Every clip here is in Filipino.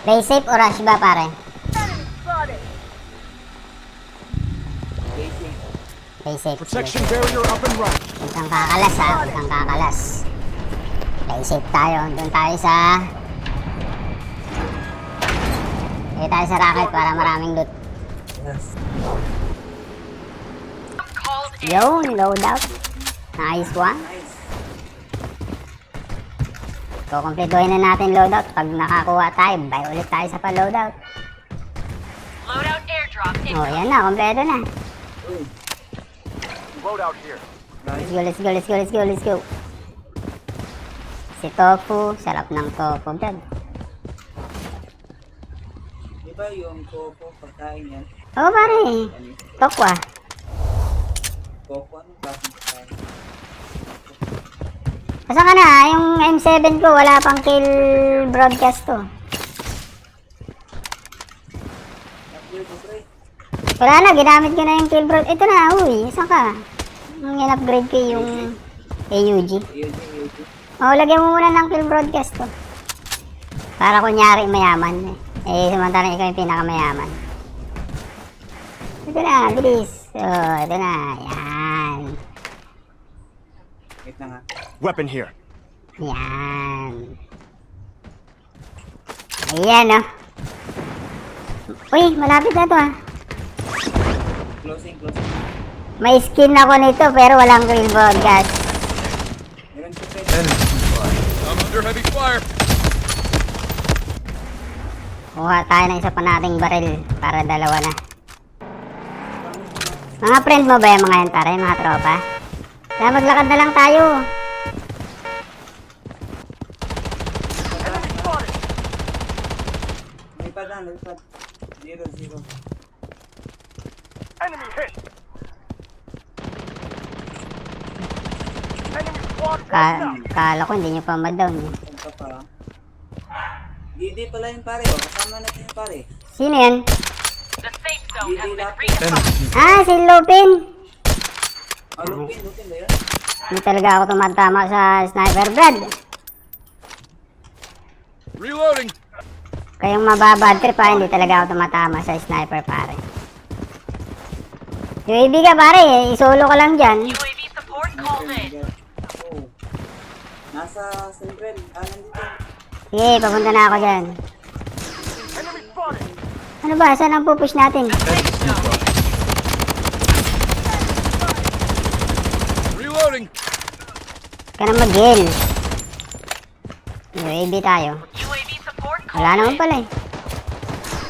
Play safe o rush ba, pare? Play safe. Protection barrier up and running. Huwag kang kakalas, ha? Huwag kang kakalas. Play safe tayo. Doon tayo sa... Doon tayo sa rocket para maraming loot. Yun, loadout. Nice one. Kukumpletuhin na natin loadout. Pag nakakuha tayo, buy ulit tayo sa pa-loadout. Loadout airdrop Oh, yan na. Kompleto na. Loadout here. Let's go, let's go, let's go, let's go, let's go. Si Tofu. Sarap ng Tofu, brad. Di ba yung tofu pagkain yan? Oo, pare. Tokwa. Tofu, anong klaseng pagkain? Asa ka na? Yung M7 ko, wala pang kill broadcast to. Upgrade mo, pre. Wala na, ginamit ko na yung kill broadcast. Ito na, uy. Saan ka? Yung in-upgrade ko yung AUG. AUG. Oo, lagyan mo muna ng kill broadcast to. Para kunyari mayaman. Eh, samantalang ikaw yung pinakamayaman. Ito na, bilis. Oh, ito na. Yan. Wait na nga. Weapon here. Yan. Ayan, oh. Uy, malapit na to, ah. Closing. May skin ako nito, pero walang kill broadcast. Meron siya, pre. I'm under heavy fire. Kuha tayo ng isa pa nating baril para dalawa na. Mga friend mo ba yung mga yan, pare? Mga tropa? Kaya maglakad na lang tayo. May padan. Zero. Enemy hit. Enemy squad Kala ko hindi nyo pa ma-down. Eh. Saan ka pa? Didi pala yung pare, oh. Kasama natin yung pare. Sino yan? The safe zone has Didi been lapis. redefined. Ah, si Lupin. Lupin ba yun? Hindi talaga ako tumatama sa sniper, Brad. Reloading. Kayong mababad trip, ha? Hindi talaga ako tumatama sa sniper, pare. UAV ka, pare. Isolo ka lang dyan. UAV support called in. Oh. Nasa Central. Nandito. Sige, papunta na ako dyan. Enemy spotted. Ano ba? Saan ang pupush natin? Safe zone. Reloading. Ka na mag-heal. UAV tayo. UAV support Wala called naman in. pala eh.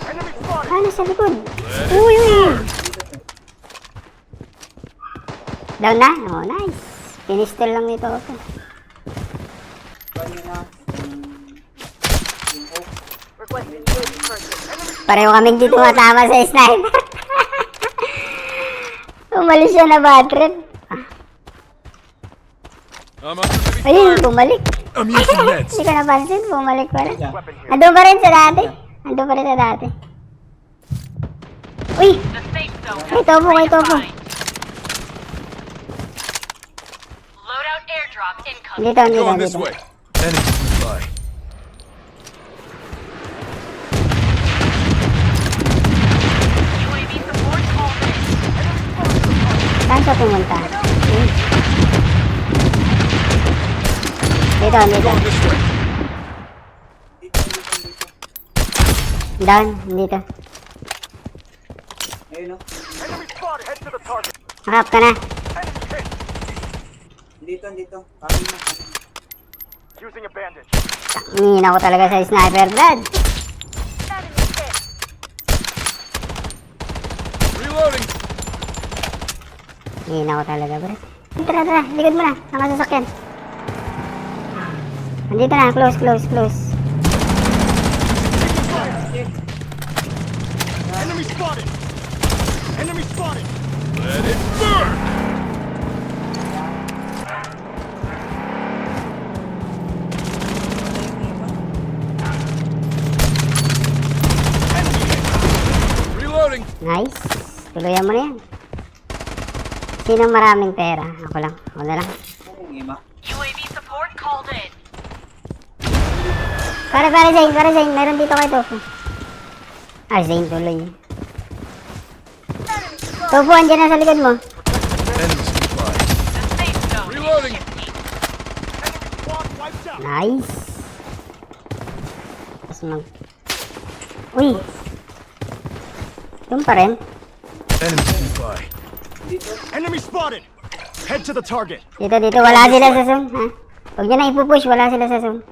Enemy spotted. Ah, nasa likod. Uy. Down na? Oh, nice. Pinistel lang nito ako. Bali na. Yung oak. Pareho kaming dito matama sa sniper. Umalis siya na bad trip. I'm under heavy Ayun, fire. bumalik. I'm using meds. Hindi ko napansin, bumalik pa rin. Weapon here. Andun pa rin sa dati. Andun pa rin sa dati. Uy! The safe zone Kay has Topo, been kay Topo. redefined. Loadout airdrop incoming. Dito, dito, Going this dito. way. Enemy nearby. UAV support called in. Saan siya pumunta? Dito, dito. Going this way. Down, dito. Ayun, no? Enemy spotted. Head to the target. Harap ka na. Enemy hit. Dito. Kami na. Using a bandage. Nina ko talaga sa sniper, Brad. Reloading. Nina ko talaga, Brad. Tara, likod mo na. Nakasasakyan. Andito na, close. Enemy spotted. Enemy spotted. Let it burn. Reloading. Nice. Tuluyan mo na yan. Sinong maraming pera? Ako lang. Ako na lang. Yung ima. UAV support called in. Pare, Zane. Meron dito kay Tofu. Ah, Zane tuloy. Tofu, andyan na sa likod mo. Enemy supply. The safe zone Reloading. is shifting. Enemy squad wiped out. Nice. Tapos mag... Uy! Doon pa rin. Enemy supply. Dito. Enemy spotted. Head to the target. Dito. Wala sila sa zone, ha? Huwag nyo na ipupush. Wala sila sa zone.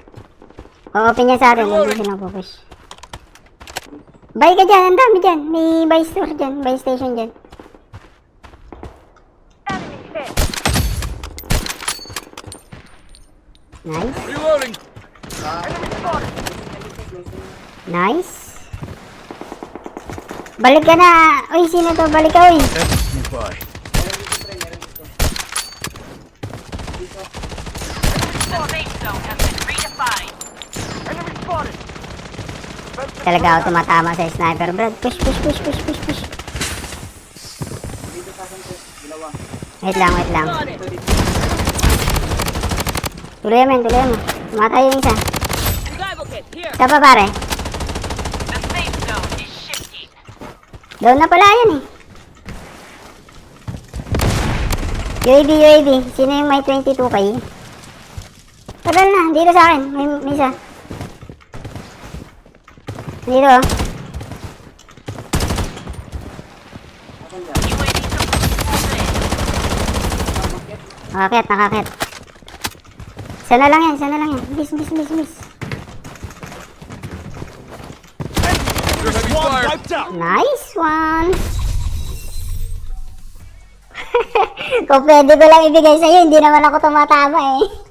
O-open niya sa atin. Huwag nyo silang pupush. Buy ka dyan. Ang dami dyan. May buy store dyan. Buy station dyan. Nice. Reloading. Nice. Balik ka na. Uy, sino to? Balik ka, uy. Enemy supply. Meron dito, pre. Meron dito. Dito. The safe zone has been redefined. Enemy spotted. Talaga ako tumatama sa sniper, Brad. Push. Dito sa akin, pre. Dalawa. Wait lang. Dito, dito. Tuloy mo. Tumatay yung isa. Isa pa, pare. The safe zone is shifting. Down na pala yan, eh. UAV. Sino yung may 22k? Tagal na. Dito sa akin. May isa. Dito, oh. Akan dyan. UAV support. Nakakit. Isa na lang yan. Bis. Enemy squad wiped out. Nice one! Kung pwede ko lang ibigay sa'yo, hindi naman ako tumatama eh.